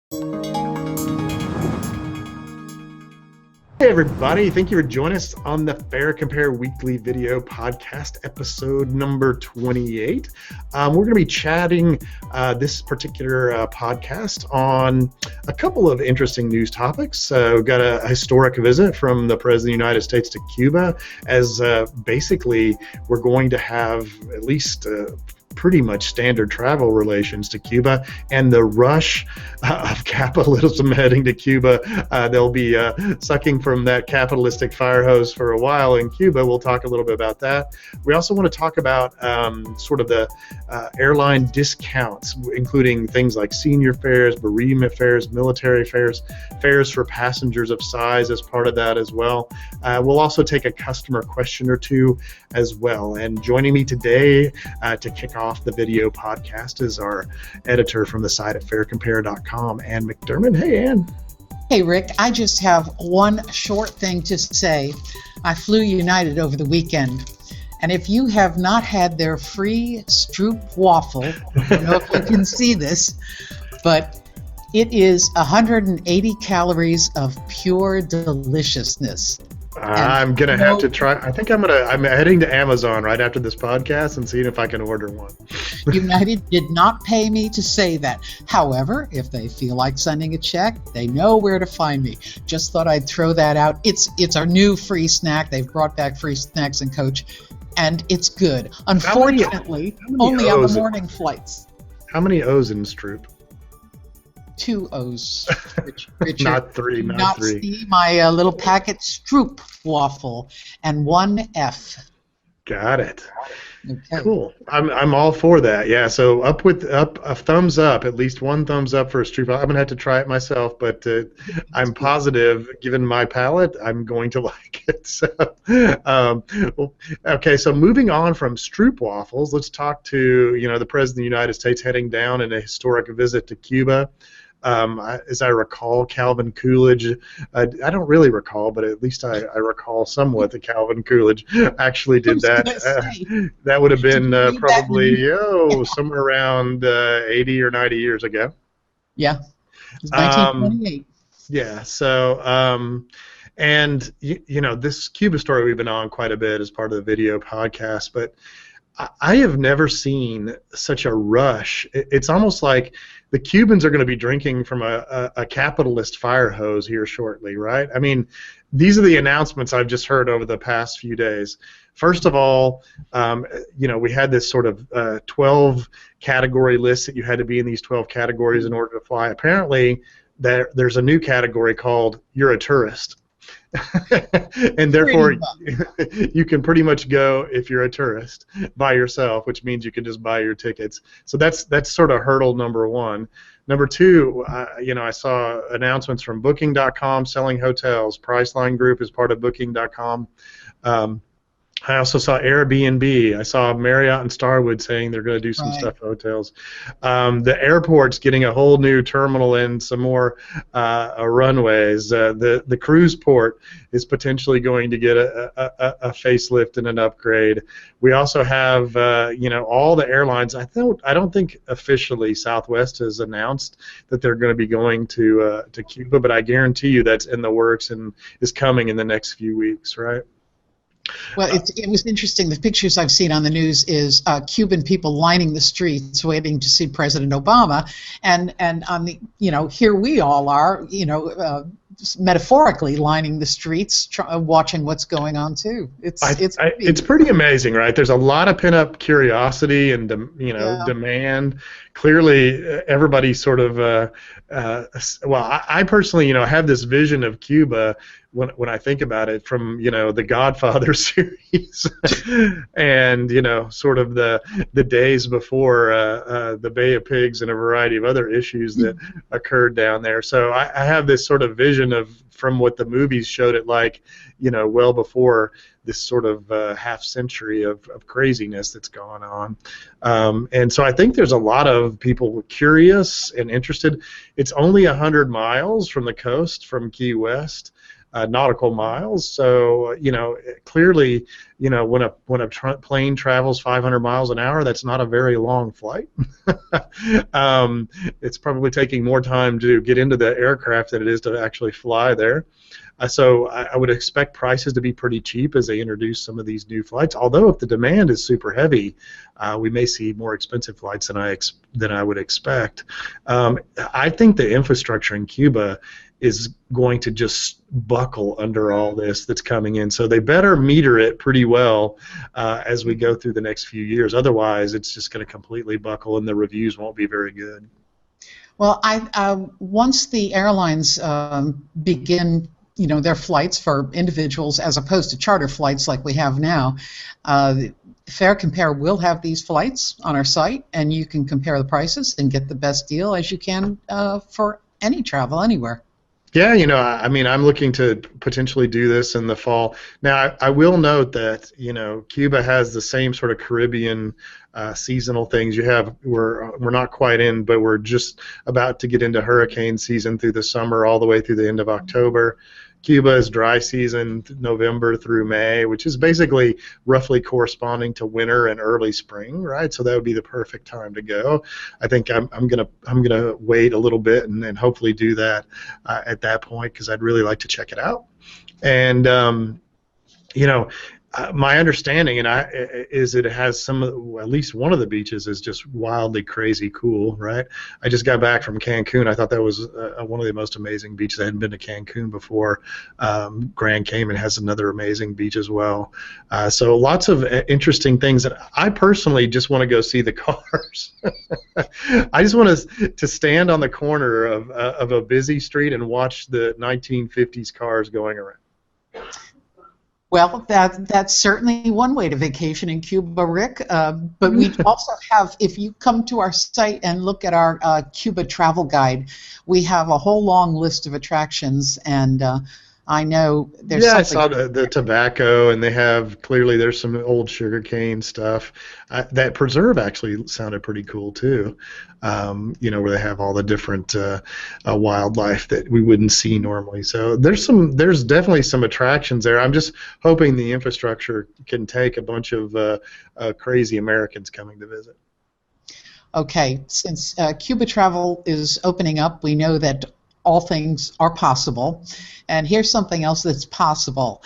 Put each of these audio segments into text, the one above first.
Hey everybody, thank you for joining us on the FareCompare weekly video podcast, episode number 28. We're going to be chatting this particular podcast on a couple of interesting news topics. We've got a historic visit from the President of the United States to Cuba, as basically we're going to have at least pretty much standard travel relations to Cuba, and the rush of capitalism heading to Cuba. They'll be sucking from that capitalistic fire hose for a while in Cuba. We'll talk a little bit about that. We also want to talk about sort of the airline discounts, including things like senior fares, bereavement fares, military fares, fares for passengers of size as part of that as well. We'll also take a customer question or two as well. And joining me today to kick off the video podcast is our editor from the site at FareCompare.com, Ann McDermott. Hey, Ann. Hey, Rick. I just have one short thing to say. I flew United over the weekend, and if you have not had their free Stroop waffle, I don't know if you can see this, but it is 180 calories of pure deliciousness. I'm gonna have to try. I think I'm heading to Amazon right after this podcast and seeing if I can order one. United did not pay me to say that. However, if they feel like sending a check, they know where to find me. Just thought I'd throw that out. It's our new free snack. They've brought back free snacks and Coach, and it's good. Unfortunately, how many only on O's the morning flights. How many O's in Stroop? 2 O's, Richard. Not three. Not three. See my little packet Stroop waffle, and 1 F. Got it. Okay. Cool. I'm all for that. Yeah. So up a thumbs up, at least one thumbs up for a Stroop. I'm gonna have to try it myself, but I'm positive, given my palate, I'm going to like it. So, okay. So moving on from Stroop waffles, let's talk to the President of the United States heading down in a historic visit to Cuba. As I recall, Calvin Coolidge, I don't really recall, but at least I recall somewhat that Calvin Coolidge actually did that. That would have been probably somewhere around 80 or 90 years ago. Yeah, it was 1928. Yeah, so, and, this Cuba story we've been on quite a bit as part of the video podcast, but I have never seen such a rush. It's almost like the Cubans are going to be drinking from a capitalist fire hose here shortly, right? I mean, these are the announcements I've just heard over the past few days. First of all, we had this sort of 12 category list that you had to be in these 12 categories in order to fly. Apparently, there's a new category called "You're a Tourist." And therefore you can pretty much go, if you're a tourist, by yourself, which means you can just buy your tickets. So that's sort of hurdle number one. Number two, I saw announcements from Booking.com selling hotels. Priceline Group is part of Booking.com. I also saw Airbnb. I saw Marriott and Starwood saying they're going to do some stuff for hotels. The airport's getting a whole new terminal and some more runways. The cruise port is potentially going to get a facelift and an upgrade. We also have all the airlines. I don't think officially Southwest has announced that they're going to be going to Cuba, but I guarantee you that's in the works and is coming in the next few weeks, right? Well, it was interesting. The pictures I've seen on the news is Cuban people lining the streets waiting to see President Obama, and on the here we all are metaphorically lining the streets, watching what's going on too. It's pretty amazing, right? There's a lot of pent-up curiosity and demand. Clearly, everybody sort of I personally have this vision of Cuba when I think about it from the Godfather series and sort of the days before the Bay of Pigs and a variety of other issues that occurred down there. So I have this sort of vision from what the movies showed it like, well before this sort of half century of craziness that's gone on. And so I think there's a lot of people curious and interested. It's only 100 miles from the coast from Key West. nautical miles. So clearly, when a plane travels 500 miles an hour, that's not a very long flight. It's probably taking more time to get into the aircraft than it is to actually fly there. So I would expect prices to be pretty cheap as they introduce some of these new flights. Although if the demand is super heavy, we may see more expensive flights than I would expect. I think the infrastructure in Cuba is going to just buckle under all this that's coming in. So they better meter it pretty well as we go through the next few years. Otherwise, it's just going to completely buckle, and the reviews won't be very good. Well, once the airlines begin their flights for individuals as opposed to charter flights like we have now, FareCompare will have these flights on our site, and you can compare the prices and get the best deal as you can for any travel anywhere. Yeah, I'm looking to potentially do this in the fall. Now, I will note that, Cuba has the same sort of Caribbean seasonal things. We're not quite in, but we're just about to get into hurricane season through the summer all the way through the end of October. Cuba is dry season November through May, which is basically roughly corresponding to winter and early spring, right? So that would be the perfect time to go. I think I'm gonna wait a little bit and then hopefully do that at that point, because I'd really like to check it out. And my understanding is it has at least one of the beaches is just wildly crazy cool, right? I just got back from Cancun. I thought that was one of the most amazing beaches. I hadn't been to Cancun before. Grand Cayman has another amazing beach as well. So lots of interesting things that I personally just want to go see the cars. I just want to stand on the corner of a busy street and watch the 1950s cars going around. Well, that's certainly one way to vacation in Cuba, Rick. But we also have, if you come to our site and look at our Cuba travel guide, we have a whole long list of attractions, and I know there's something. I saw the tobacco, and there's some old sugarcane stuff. That preserve actually sounded pretty cool too. Where they have all the different wildlife that we wouldn't see normally. So there's definitely some attractions there. I'm just hoping the infrastructure can take a bunch of crazy Americans coming to visit. Okay, since Cuba travel is opening up, we know that all things are possible. And here's something else that's possible.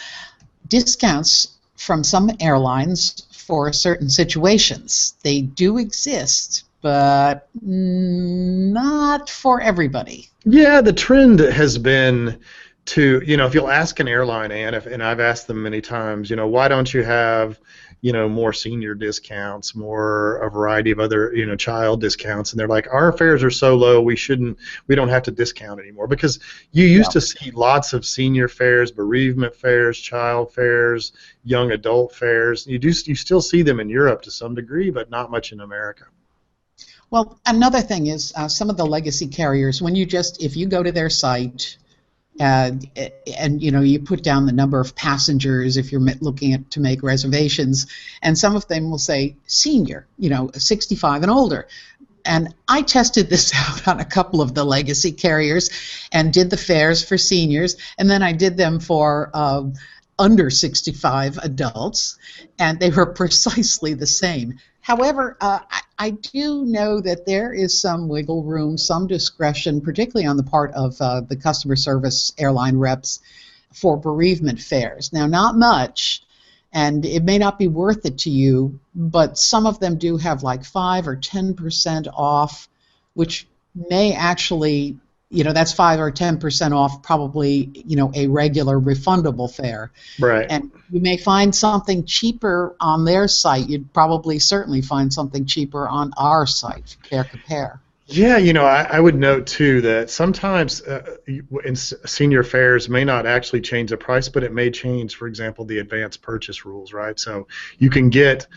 Discounts from some airlines for certain situations. They do exist, but not for everybody. Yeah, the trend has been to, if you'll ask an airline, and I've asked them many times, why don't you have more senior discounts, a variety of other, child discounts, and they're like, our fares are so low, we don't have to discount anymore, because you used to see lots of senior fares, bereavement fares, child fares, young adult fares. You still see them in Europe to some degree, but not much in America. Well, another thing is some of the legacy carriers, if you go to their site, and you put down the number of passengers if you're looking to make reservations, and some of them will say senior, 65 and older. And I tested this out on a couple of the legacy carriers and did the fares for seniors, and then I did them for under 65 adults, and they were precisely the same. However, I do know that there is some wiggle room, some discretion, particularly on the part of the customer service airline reps for bereavement fares. Now, not much, and it may not be worth it to you, but some of them do have like 5 or 10% off, which may actually, that's 5 or 10% off probably, a regular refundable fare. Right. And you may find something cheaper on their site. You'd certainly find something cheaper on our site, FareCompare. Yeah, I would note too that sometimes senior fares may not actually change the price, but it may change, for example, the advanced purchase rules, right? So you can get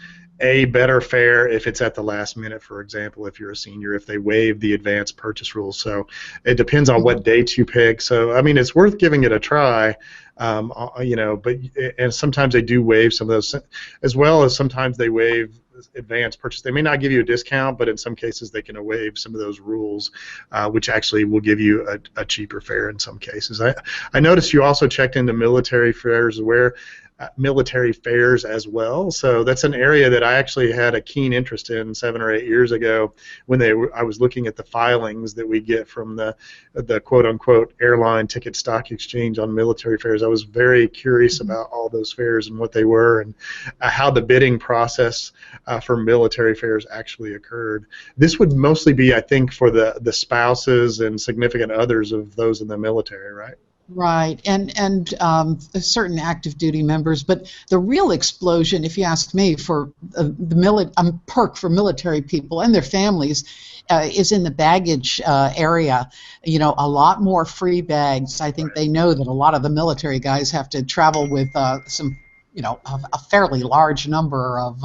a better fare if it's at the last minute, for example, if you're a senior, if they waive the advanced purchase rules. So it depends on what dates you pick. So, it's worth giving it a try, but and sometimes they do waive some of those, as well as sometimes they waive advance purchase. They may not give you a discount, but in some cases they can waive some of those rules, which actually will give you a cheaper fare in some cases. I noticed you also checked into military fares military fares as well. So that's an area that I actually had a keen interest in 7 or 8 years ago when I was looking at the filings that we get from the quote unquote airline ticket stock exchange on military fares. I was very curious about all those fares and what they were and how the bidding process for military fares actually occurred. This would mostly be, I think, for the spouses and significant others of those in the military, right? Right, and certain active duty members, but the real explosion, if you ask me, for the perk for military people and their families is in the baggage area. You know, a lot more free bags. I think they know that a lot of the military guys have to travel with some, you know, a fairly large number of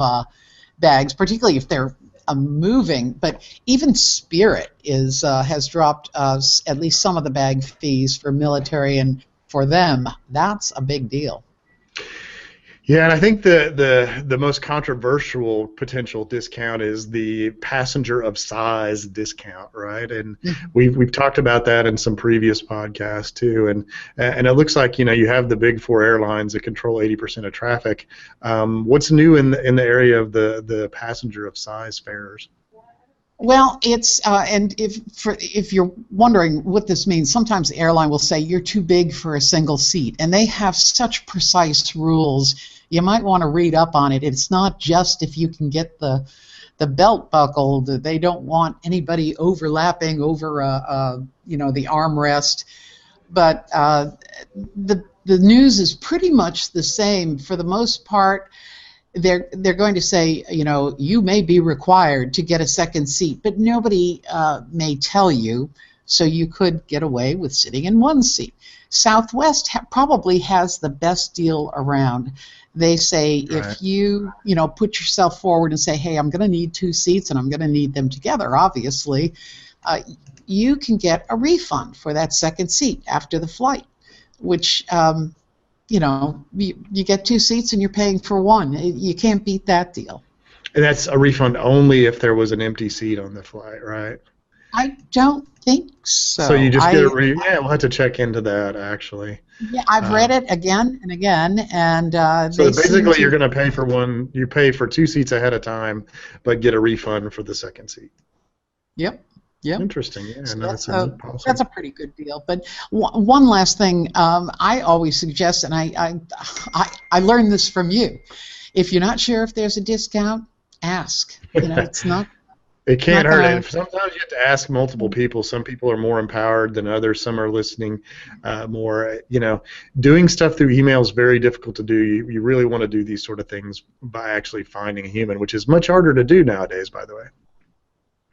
bags, particularly if they're moving, but even Spirit has dropped at least some of the bag fees for military, and for them, that's a big deal. Yeah, and I think the most controversial potential discount is the passenger of size discount, right? And we've talked about that in some previous podcasts too. And it looks like, you know, you have the big four airlines that control 80% of traffic. What's new in the area of the passenger of size fares? Well, it's and if you're wondering what this means, sometimes the airline will say you're too big for a single seat, and they have such precise rules. You might want to read up on it. It's not just if you can get the belt buckled. They don't want anybody overlapping over you know, the armrest. But the news is pretty much the same for the most part. They're going to say, you know, you may be required to get a second seat, but nobody may tell you, so you could get away with sitting in one seat. Southwest probably has the best deal around. They say if you know, put yourself forward and say, hey, I'm going to need 2 seats and I'm going to need them together, obviously, you can get a refund for that second seat after the flight, which you know, you get 2 seats and you're paying for 1. You can't beat that deal. And that's a refund only if there was an empty seat on the flight, right? I don't think so. So you just get yeah, we'll have to check into that, actually. Yeah, I've read it again and again, and so basically you're going to pay for one. You pay for 2 seats ahead of time, but get a refund for the second seat. Yep. Yep. Interesting. Yeah, so no, that's a pretty good deal. But one last thing, I always suggest, and I learned this from you. If you're not sure if there's a discount, ask. You know, it's not. It can't hurt. And sometimes you have to ask multiple people. Some people are more empowered than others. Some are listening more. You know, doing stuff through email is very difficult to do. You really want to do these sort of things by actually finding a human, which is much harder to do nowadays, by the way.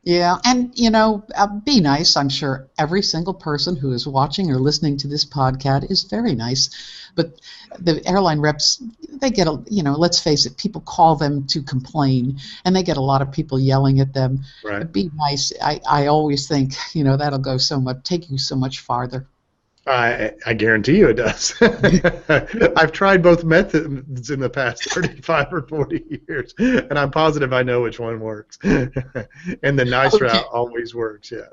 Yeah, and, you know, be nice. I'm sure every single person who is watching or listening to this podcast is very nice. But the airline reps, they get, you know, let's face it, people call them to complain, and they get a lot of people yelling at them. Right. But be nice. I always think, you know, that'll go take you so much farther. I guarantee you it does. I've tried both methods in the past 35 or 40 years, and I'm positive I know which one works. And the nice route always works, yeah.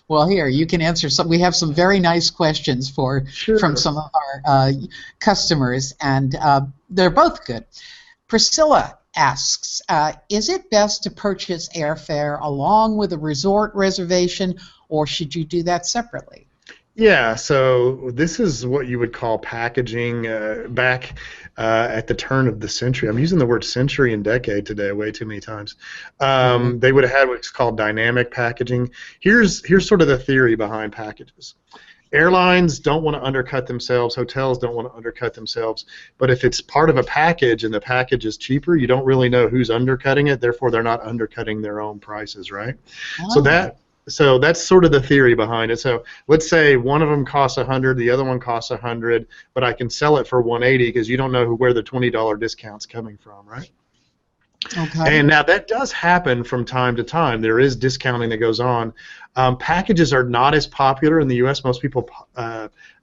Well, here, you can answer some. We have some very nice questions from some of our customers, and they're both good. Priscilla asks, is it best to purchase airfare along with a resort reservation, or should you do that separately? Yeah, so this is what you would call packaging back at the turn of the century. I'm using the word century and decade today way too many times. They would have had what's called dynamic packaging. Here's sort of the theory behind packages. Airlines don't want to undercut themselves. Hotels don't want to undercut themselves. But if it's part of a package and the package is cheaper, you don't really know who's undercutting it. Therefore, they're not undercutting their own prices, right? Oh. So that's sort of the theory behind it. So let's say one of them costs $100, the other one costs $100, but I can sell it for $180 because you don't know where the $20 discount's coming from, right? Okay. And now that does happen from time to time. There is discounting that goes on. Packages are not as popular in the U.S. Most people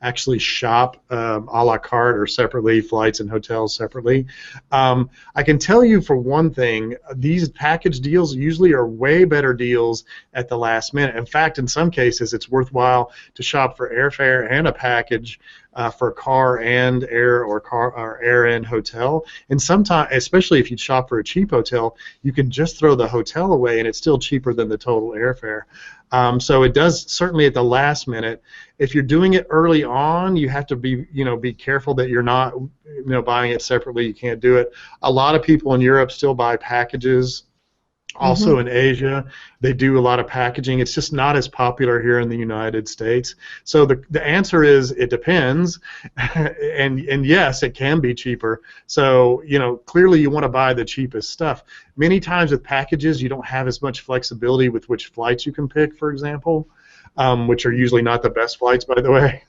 actually shop a la carte or separately, flights and hotels separately. I can tell you for one thing, these package deals usually are way better deals at the last minute. In fact, in some cases, it's worthwhile to shop for airfare and a package for car and air, or air and hotel. And sometimes, especially if you shop for a cheap hotel, you can just throw the hotel away and it's still cheaper than the total airfare. So it does certainly at the last minute. If you're doing it early on, you have to be careful that you're not buying it separately. You can't do it. A lot of people in Europe still buy packages. Also in Asia, they do a lot of packaging. It's just not as popular here in the United States. So the answer is it depends, and yes, it can be cheaper. So clearly you want to buy the cheapest stuff. Many times with packages, you don't have as much flexibility with which flights you can pick, for example. Which are usually not the best flights, by the way.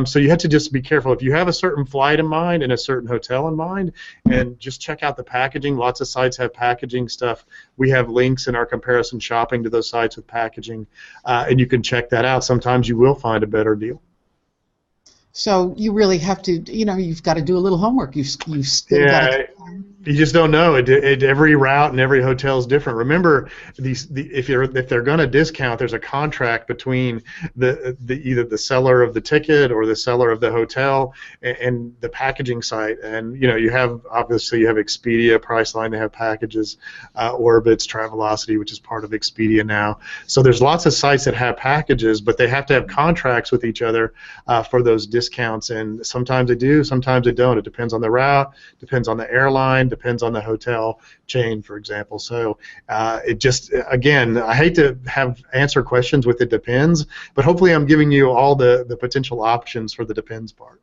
So you have to just be careful. If you have a certain flight in mind and a certain hotel in mind, and just check out the packaging. Lots of sites have packaging stuff. We have links in our comparison shopping to those sites with packaging, and you can check that out. Sometimes you will find a better deal. So you really have to, you've got to do a little homework. You've still got to. You just don't know. Every route and every hotel is different. Remember, if they're going to discount, there's a contract between either the seller of the ticket or the seller of the hotel and the packaging site. And you have Expedia, Priceline. They have packages, Orbitz, Travelocity, which is part of Expedia now. So there's lots of sites that have packages, but they have to have contracts with each other for those discounts. And sometimes they do, sometimes they don't. It depends on the route, depends on the airline, depends on the hotel chain, for example. So it just, again, I hate to answer questions with it depends, but hopefully I'm giving you all the potential options for the depends part.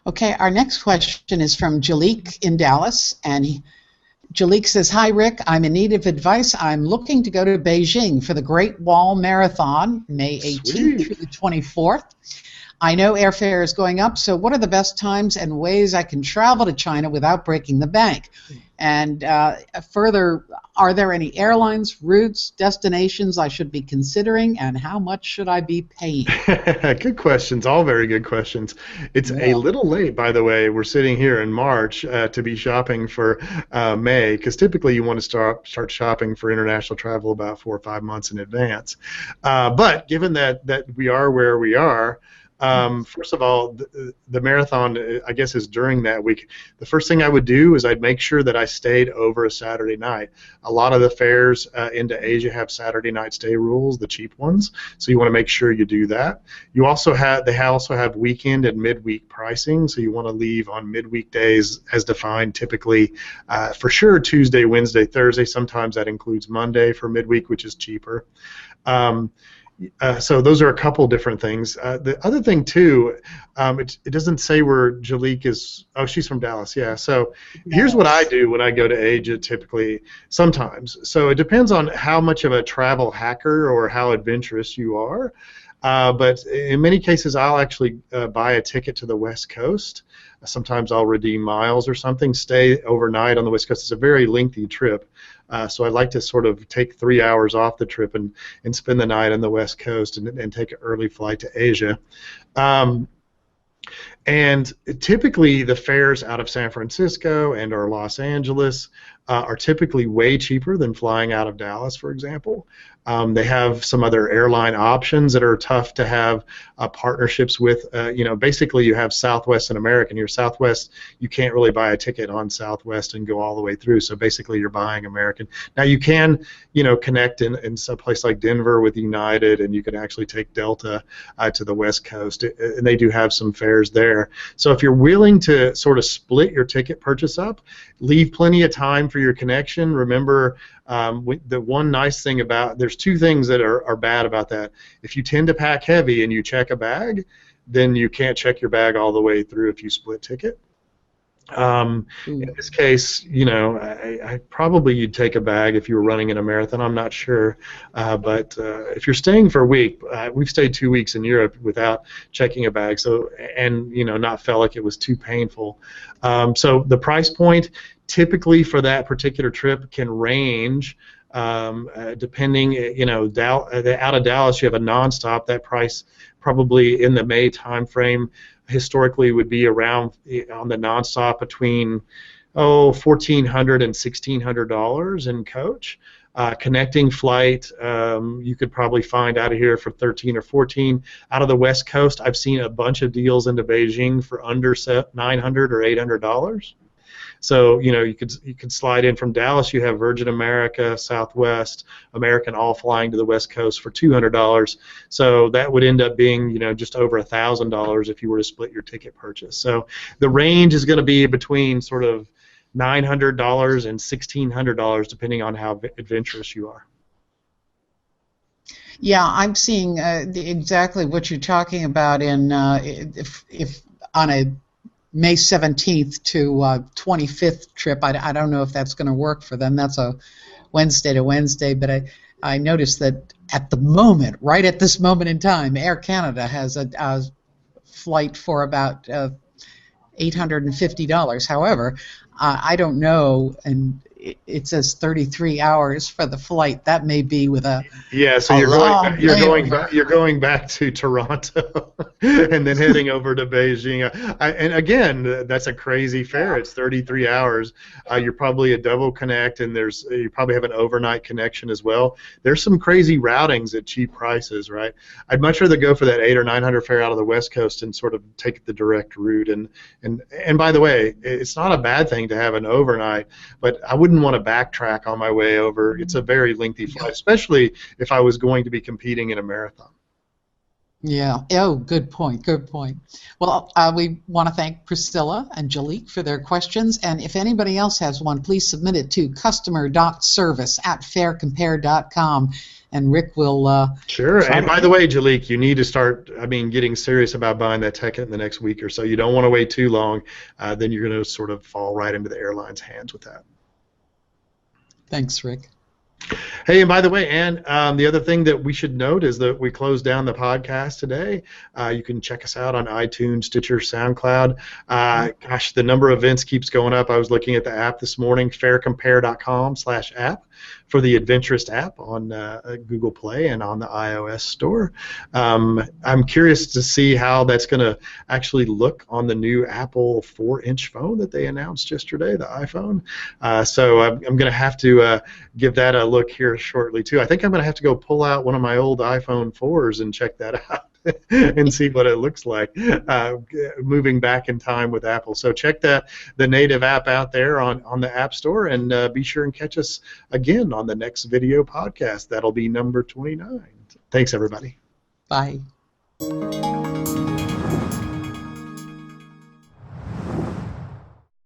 Okay, our next question is from Jalik in Dallas, and Jalik says, "Hi Rick, I'm in need of advice. I'm looking to go to Beijing for the Great Wall Marathon, May 18th through the 24th. I know airfare is going up, so what are the best times and ways I can travel to China without breaking the bank? And further, are there any airlines, routes, destinations I should be considering, and how much should I be paying?" Good questions, all very good questions. It's a little late, by the way. We're sitting here in March to be shopping for May, because typically you want to start shopping for international travel about 4 or 5 months in advance. But given that we are where we are, first of all, the marathon, I guess, is during that week. The first thing I would do is I'd make sure that I stayed over a Saturday night. A lot of the fairs into Asia have Saturday night stay rules, the cheap ones, so you want to make sure you do that. They also have weekend and midweek pricing, so you want to leave on midweek days as defined, typically for sure Tuesday, Wednesday, Thursday. Sometimes that includes Monday for midweek, which is cheaper. So those are a couple different things. The other thing too, it doesn't say where Jalik is. Oh, she's from Dallas. Yeah. So here's what I do when I go to Asia typically. Sometimes. So it depends on how much of a travel hacker or how adventurous you are. But in many cases, I'll actually buy a ticket to the West Coast. Sometimes I'll redeem miles or something, stay overnight on the West Coast. It's a very lengthy trip. So I'd like to sort of take 3 hours off the trip and spend the night on the West Coast and take an early flight to Asia. And typically the fares out of San Francisco and or Los Angeles are typically way cheaper than flying out of Dallas, for example. They have some other airline options that are tough to have partnerships with. Basically you have Southwest and American. Your Southwest, you can't really buy a ticket on Southwest and go all the way through. So basically you're buying American. Now you can, connect in some place like Denver with United, and you can actually take Delta to the West Coast, and they do have some fares there. So if you're willing to sort of split your ticket purchase up, leave plenty of time for your connection. Remember, the one nice thing there's two things that are bad about that. If you tend to pack heavy and you check a bag, then you can't check your bag all the way through if you split ticket. In this case, I probably you'd take a bag if you were running in a marathon. I'm not sure, but if you're staying for a week, we've stayed 2 weeks in Europe without checking a bag, and not felt like it was too painful. So the price point typically for that particular trip can range Depending, out of Dallas, you have a nonstop. That price probably in the May timeframe historically would be around on the nonstop between $1,400 and $1,600 in coach. Connecting flight, you could probably find out of here for 13 or 14. Out of the West Coast, I've seen a bunch of deals into Beijing for under $900 or $800. So you could slide in from Dallas. You have Virgin America, Southwest, American, all flying to the West Coast for $200. So that would end up being just over $1,000 if you were to split your ticket purchase. So the range is going to be between sort of $900 and $1,600 depending on how adventurous you are. Yeah, I'm seeing exactly what you're talking about in if on a May 17th to 25th trip. I don't know if that's going to work for them. That's a Wednesday to Wednesday, but I noticed that at the moment, right at this moment in time, Air Canada has a flight for about $850. However, I don't know, and it says 33 hours for the flight. That may be with a so you're going back to Toronto and then heading over to Beijing. And again, that's a crazy fare. It's 33 hours. You're probably a double connect, and you probably have an overnight connection as well. There's some crazy routings at cheap prices, right? I'd much rather go for that $800 or $900 fare out of the West Coast and sort of take the direct route. And by the way, it's not a bad thing to have an overnight, but I wouldn't want to backtrack on my way over. It's a very lengthy flight, especially if I was going to be competing in a marathon. Yeah. Oh, good point. Good point. Well, we want to thank Priscilla and Jalik for their questions. And if anybody else has one, please submit it to customer.service@faircompare.com. And Rick will... Sure. And by the way, Jalik, you need to start, getting serious about buying that ticket in the next week or so. You don't want to wait too long. Then you're going to sort of fall right into the airline's hands with that. Thanks, Rick. Hey, and by the way, Ann, the other thing that we should note is that we closed down the podcast today. You can check us out on iTunes, Stitcher, SoundCloud. Gosh, the number of events keeps going up. I was looking at the app this morning, FareCompare.com/app for the Adventurist app on Google Play and on the iOS store. I'm curious to see how that's going to actually look on the new Apple 4-inch phone that they announced yesterday, the iPhone. So I'm going to have to give that a look here shortly too. I think I'm going to have to go pull out one of my old iPhone 4s and check that out and see what it looks like moving back in time with Apple. So check the native app out there on the App Store, and be sure and catch us again on the next video podcast. That'll be number 29. Thanks, everybody. Bye.